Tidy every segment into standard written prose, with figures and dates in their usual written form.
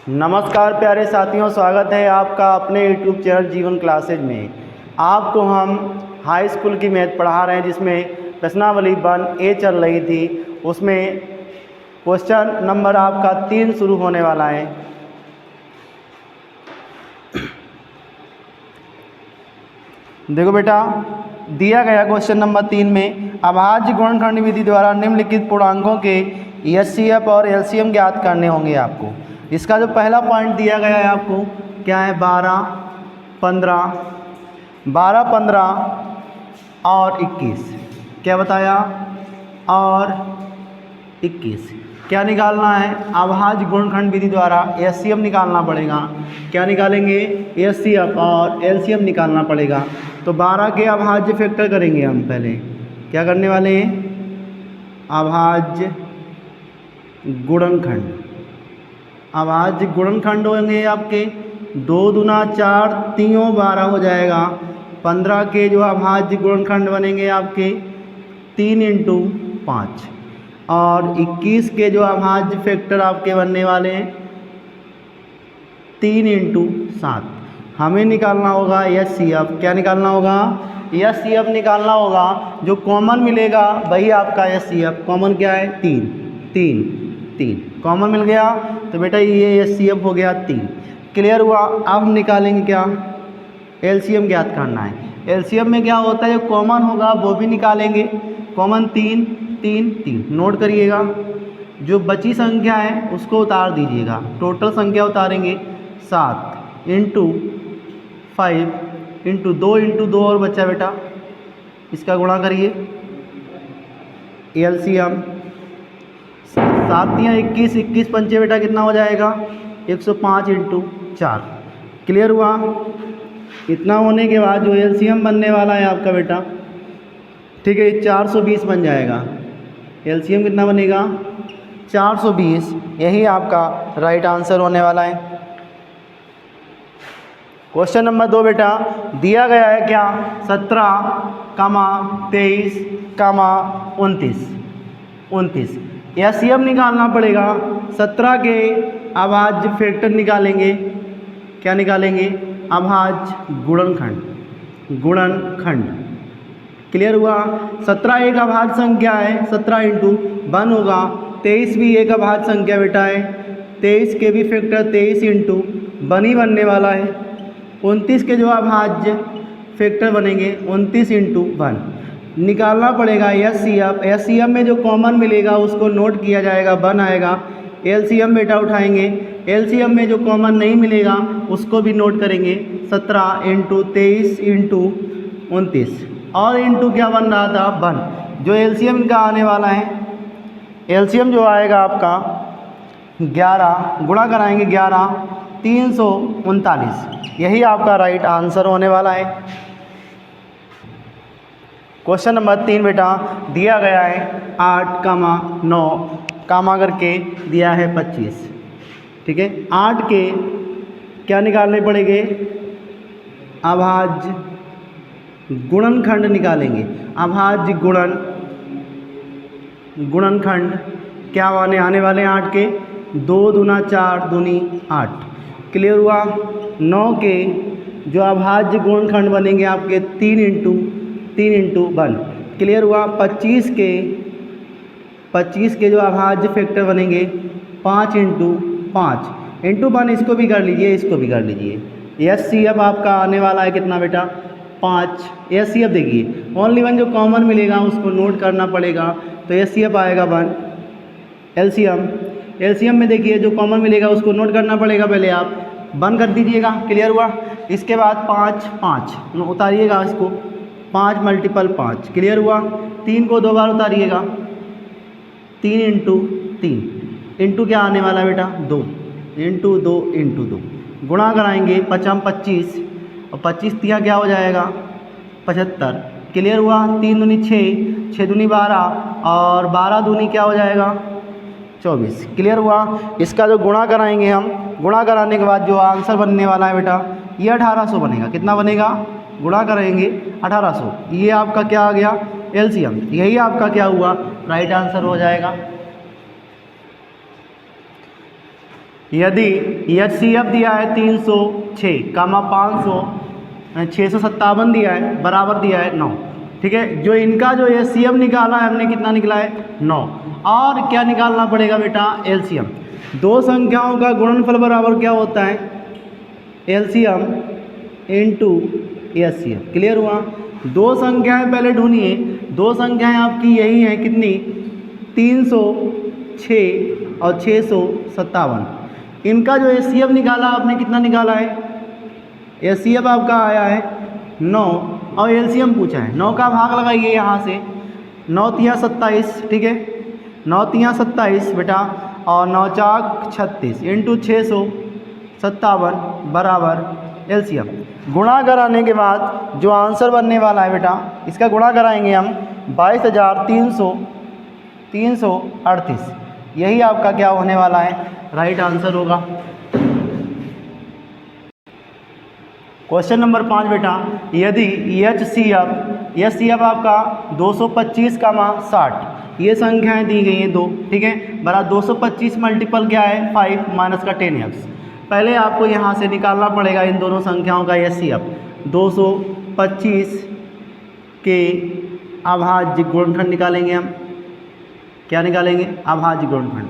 नमस्कार प्यारे साथियों, स्वागत है आपका अपने यूट्यूब चैनल जीवन क्लासेज में। आपको हम हाई स्कूल की मैथ पढ़ा रहे हैं, जिसमें प्रश्नावली 1A चल रही थी। उसमें क्वेश्चन नंबर आपका 3 शुरू होने वाला है। देखो बेटा, दिया गया क्वेश्चन नंबर 3 में अभाज्य गुणनखंड विधि द्वारा निम्नलिखित पूर्णांकों के एचसीएफ और एलसीएम ज्ञात करने होंगे आपको। इसका जो पहला पॉइंट दिया गया है आपको क्या है, 12, 15 और 21। क्या बताया? और 21 क्या निकालना है? अभाज्य गुणनखंड विधि द्वारा एचसीएफ निकालना पड़ेगा। क्या निकालेंगे? एचसीएफ और एलसीएम निकालना पड़ेगा। तो 12 के अभाज्य फैक्टर करेंगे हम। पहले क्या करने वाले हैं? अभाज्य गुणनखंड। अभाज्य गुणनखंड होंगे आपके 2 दूना 4, 3 12 हो जाएगा। 15 के जो अभाज्य गुणनखंड बनेंगे आपके 3 × 5 और 21 के जो अभाज्य फैक्टर आपके बनने वाले हैं 3 × 7। हमें निकालना होगा एचसीएफ। क्या निकालना होगा? एचसीएफ निकालना होगा। जो कॉमन मिलेगा वही आपका एचसीएफ। कॉमन क्या है? 3 कॉमन मिल गया तो बेटा ये एचसीएफ हो गया 3। क्लियर हुआ? अब निकालेंगे क्या? एलसीएम ज्ञात करना है। एलसीएम में क्या होता है, जो कॉमन होगा वो भी निकालेंगे। कॉमन 3 नोट करिएगा। जो बची संख्या है उसको उतार दीजिएगा। टोटल संख्या उतारेंगे 7 × 5 × 2 × 2 और बच्चा बेटा इसका गुणा करिए। एलसीएम 7 या 21 पंचे बेटा कितना हो जाएगा? 105 × 4। क्लियर हुआ? इतना होने के बाद जो एलसीएम बनने वाला है आपका बेटा, ठीक है, 420 बन जाएगा। एलसीएम कितना बनेगा? 420। यही आपका राइट आंसर होने वाला है। क्वेश्चन नंबर 2 बेटा, दिया गया है क्या? 17, 23, 29। एचसीएफ निकालना पड़ेगा। 17 के अभाज्य फैक्टर निकालेंगे। क्या निकालेंगे? अभाज्य गुणनखंड। क्लियर हुआ? 17 एक अभाज्य संख्या है, 17 × 1 होगा। 23 भी एक अभाज्य संख्या बेटा है, 23 के भी फैक्टर 23 × 1 ही बनने वाला है। 29 के जो अभाज्य फैक्टर बनेंगे 29 × 1 निकालना पड़ेगा। एचसीएफ में जो कॉमन मिलेगा उसको नोट किया जाएगा, 1 आएगा। एलसीएम बेटा उठाएंगे। एलसीएम में जो कॉमन नहीं मिलेगा उसको भी नोट करेंगे। 17 × 23 × 29 और इंटू क्या बन रहा था? 1। जो एलसीएम का आने वाला है, एलसीएम जो आएगा आपका 11, गुणा कराएंगे 11, 339। यही आपका राइट आंसर होने वाला है। क्वेश्चन नंबर 3 बेटा, दिया गया है 8, 9 कामा करके दिया है 25। ठीक है, 8 के क्या निकालने पड़ेंगे? अभाज्य गुणनखंड निकालेंगे। अभाज्य गुणनखंड क्या आने वाले हैं? 8 के 2 दूना 4 दूनी 8। क्लियर हुआ? 9 के जो अभाज्य गुणनखंड बनेंगे आपके 3 × 1। क्लियर हुआ? 25 के जो अभाज्य फैक्टर बनेंगे 5 × 5 × 1। इसको भी कर लीजिए, इसको भी कर लीजिए। एचसीएफ आपका आने वाला है कितना बेटा? 5। एचसीएफ देखिए, ओनली 1 जो कॉमन मिलेगा उसको नोट करना पड़ेगा, तो एचसीएफ आएगा 1। एलसीएम में देखिए जो कॉमन मिलेगा उसको नोट करना पड़ेगा, पहले आप 1 कर दीजिएगा। क्लियर हुआ? इसके बाद 5 उतारिएगा, इसको 5 × 5। क्लियर हुआ? 3 को 2 बार उतारिएगा, 3 × 3 इंटू क्या आने वाला है बेटा? 2 × 2 गुणा कराएंगे 5 25 और 25 तिया क्या हो जाएगा? 75। क्लियर हुआ? 3 दूनी 6, 6 दूनी 12 और 12 दूनी क्या हो जाएगा? 24। क्लियर हुआ? इसका जो गुणा कराएंगे हम, गुणा कराने के बाद जो आंसर बनने वाला है बेटा ये 1800 बनेगा। कितना बनेगा? गुणा करेंगे 1800। ये आपका क्या आ गया? एलसीएम। यही आपका क्या हुआ? राइट आंसर हो जाएगा। यदि HCF दिया है 306 कामा 500 657 दिया है बराबर दिया है 9, ठीक है। जो इनका जो HCF निकाला है हमने, कितना निकला है 9। और क्या निकालना पड़ेगा बेटा LCM। दो संख्याओं का गुणनफल बराबर क्या होता है LCM इंटू HCF। क्लियर हुआ। दो संख्याएं पहले ढूंढिए। दो संख्याएं आपकी यही हैं, कितनी 306 और 657। इनका जो HCF निकाला आपने, कितना निकाला है HCF आपका आया है 9 और LCM पूछा है। 9 का भाग लगाइए यहाँ से, 9 तिया 27, ठीक है 9 तिया 27 बेटा, और 9 चाक 36 इंटू 657 बराबर LCM। गुणा कराने के बाद जो आंसर बनने वाला है बेटा, इसका गुणा कराएंगे हम 22,338। यही आपका क्या होने वाला है, राइट आंसर होगा। क्वेश्चन नंबर 5 बेटा, यदि HCF आपका 225 कामा 60, ये संख्याएं दी गई हैं दो, ठीक है, बराबर 225 मल्टीपल क्या है 5 माइनस का 10x। पहले आपको यहाँ से निकालना पड़ेगा इन दोनों संख्याओं का HCF। 225 के अभाज्य गुणनखंड निकालेंगे हम। क्या निकालेंगे, अभाज्य गुणनखंड।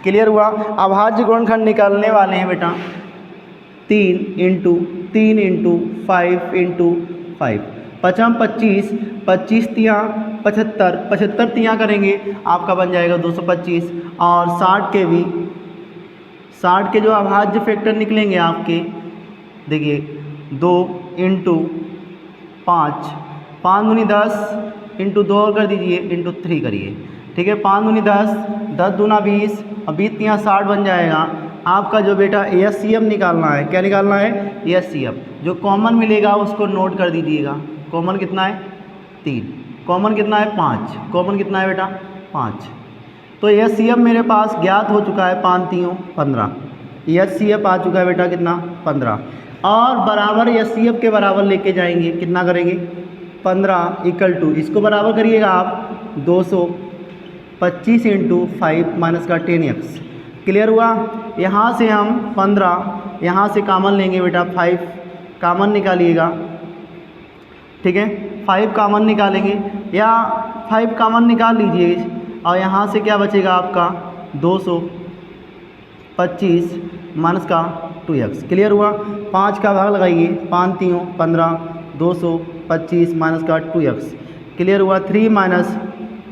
क्लियर हुआ। अभाज्य गुणनखंड निकालने वाले हैं बेटा 3 इंटू 5 इंटू 5, 25 25 तियाँ 75, 75 तियाँ करेंगे आपका बन जाएगा 225। और 60 के जो अभाज्य फैक्टर निकलेंगे आपके, देखिए 2 इंटू 5, 5 दूनी 10 इंटू 2 और कर दीजिए इंटू 3 करिए, ठीक है। 5 दूनी 10, 10 दूना 20 और 20 तियाँ 60 बन जाएगा आपका। जो बेटा HCF निकालना है, क्या निकालना है HCF। जो कॉमन मिलेगा उसको नोट कर दीजिएगा। कॉमन कितना है 3, कॉमन कितना है 5, कॉमन कितना है बेटा 5। तो HCF मेरे पास ज्ञात हो चुका है 5 3 15। HCF आ चुका है बेटा कितना 15। और बराबर HCF के बराबर लेके जाएंगे, कितना करेंगे 15 इक्वल टू, इसको बराबर करिएगा आप 225 इंटू 5 माइनस का 10x। क्लियर हुआ। यहाँ से हम 15 यहाँ से कामन लेंगे बेटा, 5 कामन निकालिएगा, ठीक है 5 कामन निकालेंगे, या 5 कामन निकाल लीजिए। और यहाँ से क्या बचेगा आपका 225 माइनस का 2x। क्लियर हुआ। 5 का भाग लगाइए, 5 3 15, 225 माइनस का 2x। क्लियर हुआ। 3 माइनस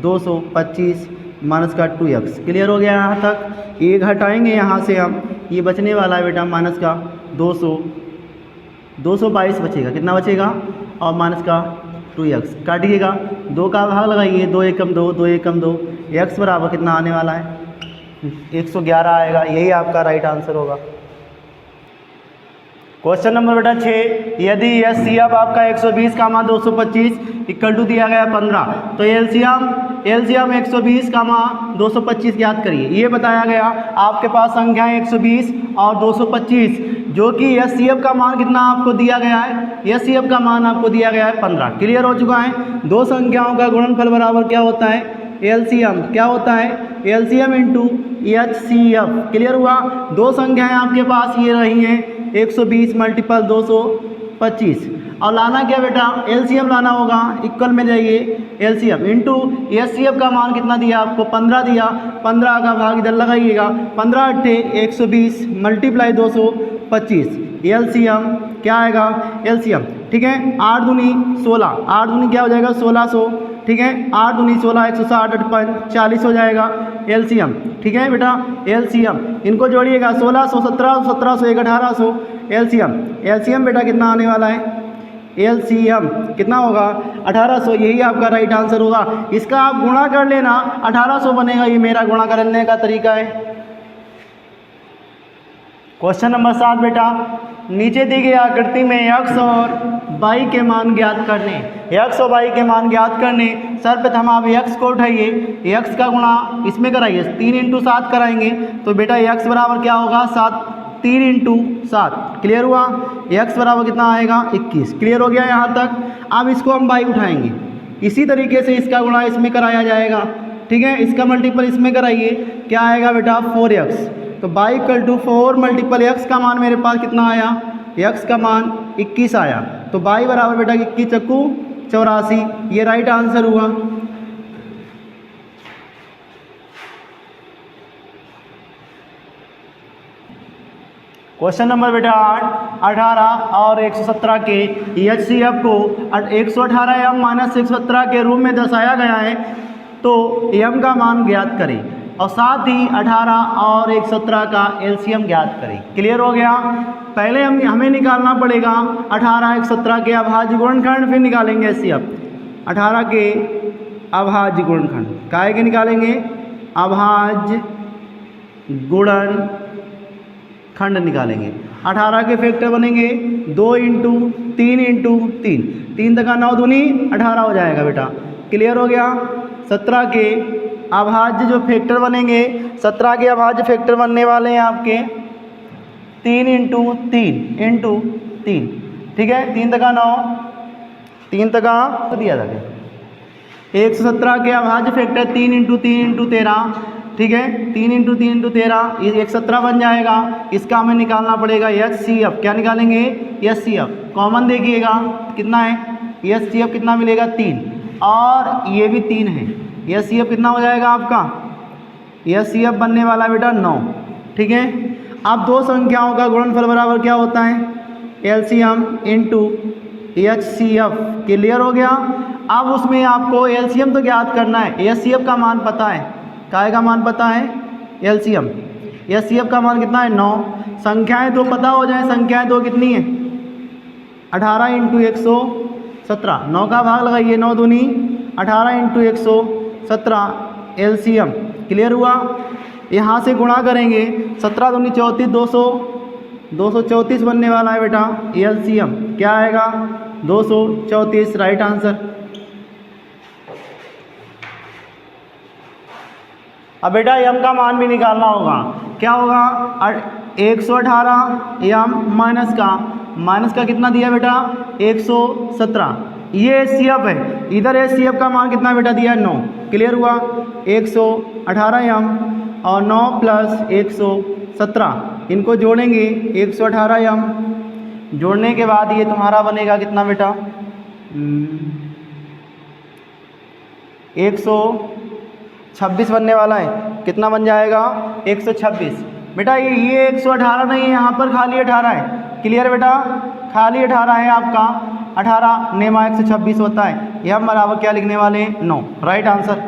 225 माइनस का 2x। क्लियर हो गया यहाँ तक। ये घटाएंगे यहाँ से हम, ये बचने वाला है बेटा माइनस का 222 बचेगा, कितना बचेगा, और माइनस का 2x काटिएगा। 2 का भाग लगाइए, 2 एकम 2, 2 एकम 2, x बराबर कितना आने वाला है 111 आएगा। यही आपका राइट आंसर होगा। क्वेश्चन नंबर बेटा 6, यदि HCF आपका 120 कामा 225 इक्वल टू दिया गया 15, तो LCM 120 कामा 225 ज्ञात करिए। ये बताया गया आपके पास संख्याएं 120 और 225, जो कि HCF का मान कितना आपको दिया गया है, HCF का मान आपको दिया गया है 15। क्लियर हो चुका है। दो संख्याओं का गुणनफल बराबर क्या होता है LCM। क्या होता है LCM इंटू HCF। क्लियर हुआ। दो संख्याएं आपके पास ये रही हैं 120 मल्टीपल 225, और लाना क्या बेटा LCM लाना होगा। इक्वल में जाइए LCM इंटू HCF का मान कितना दिया आपको 15 दिया, 15 का भाग इधर लगाइएगा, 15 अट्ठे 120 मल्टीप्लाई 225। LCM क्या आएगा LCM, ठीक है 8 दूनी 16, 8 दूनी क्या हो जाएगा 1600, ठीक है 8 दूनी 16 160 8 40 हो जाएगा LCM, ठीक है बेटा LCM। इनको जोड़िएगा 1600 1700 1700 1800 LCM बेटा कितना आने वाला है LCM कितना होगा 1800। यही आपका राइट आंसर होगा। इसका आप गुणा कर लेना 1800 बनेगा। ये मेरा गुणा करने का तरीका है। क्वेश्चन नंबर 7 बेटा, नीचे दी गई आकृति में x और y के मान ज्ञात करने। x और y के मान ज्ञात करने, सर्वप्रथम आप x को उठाइए, x का गुणा इसमें कराइए, 3 इंटू 7 कराएंगे तो बेटा x बराबर क्या होगा 7, 3 इंटू 7। क्लियर हुआ। x बराबर कितना आएगा 21। क्लियर हो गया यहाँ तक। अब इसको हम y उठाएंगे, इसी तरीके से इसका गुणा इसमें कराया जाएगा, ठीक है। इसका मल्टीपल इसमें कराइए, क्या आएगा बेटा 4x, तो y equal to 4 multiple x का मान मेरे पास कितना आया, x का मान 21 आया। तो y बराबर बेटा 21 चक्कू 84, ये राइट आंसर हुआ। क्वेश्चन नंबर बेटा 8, 18 और 117 के HCF को 118 m माइनस 117 के रूप में दर्शाया गया है, तो m का मान ज्ञात करें और साथ ही 18 और 117 का LCM ज्ञात करें। क्लियर हो गया। पहले हमें निकालना पड़ेगा 18 117 के अभाज्य गुणनखंड, फिर निकालेंगे HCF। 18 के अभाज्य गुणनखंड काहे के निकालेंगे, अभाज्य गुणन खंड निकालेंगे। 18 के फैक्टर बनेंगे 2 इंटू 3 इंटू 3, 3 तक 9 दूनी 18 हो जाएगा बेटा। क्लियर हो गया। 17 के अभाज्य जो फैक्टर बनेंगे, 17 के अभाज्य फैक्टर बनने वाले हैं आपके 3 इंटू 3 इंटू 3, ठीक है। 3 तक 9, 3 तक दिया था 117 के अभाज्य फैक्टर 3 इंटू 3 इंटू 13, ठीक है। 3 इंटू 3 इंटू 13 ये 117 बन जाएगा। इसका हमें निकालना पड़ेगा HCF। क्या निकालेंगे, HCF। कॉमन देखिएगा कितना है, HCF कितना मिलेगा 3, और ये भी 3 है। HCF कितना हो जाएगा आपका, HCF बनने वाला बेटा 9, ठीक है। अब दो संख्याओं का गुणनफल बराबर क्या होता है, LCM इंटू HCF। क्लियर हो गया। अब उसमें आपको LCM तो ज्ञात करना है, HCF का मान पता है, काय का मान पता है, LCM। HCF का मान कितना है 9। संख्याएं दो पता हो जाए, संख्याएं दो कितनी है 18 इंटू 117, 9 का भाग लगाइए, 9 दूनी 18 इंटू 117 LCM। क्लियर हुआ। यहाँ से गुणा करेंगे, 17 दूनी 34, 234 बनने वाला है बेटा LCM। क्या आएगा 234, राइट आंसर। अब बेटा m का मान भी निकालना होगा। क्या होगा, 118 m माइनस का कितना दिया बेटा 117, ये HCF है। इधर HCF का मान कितना बेटा दिया 9। क्लियर हुआ। 118 m और 9 प्लस 117, इनको जोड़ेंगे 118 m, जोड़ने के बाद ये तुम्हारा बनेगा कितना बेटा 126 बनने वाला है। कितना बन जाएगा 126 बेटा। ये 118 नहीं है, यहाँ पर खाली 18 है। क्लियर बेटा, खाली 18 है आपका। 18 नेमा 126 होता है। यह हम बराबर क्या लिखने वाले हैं 9, राइट आंसर।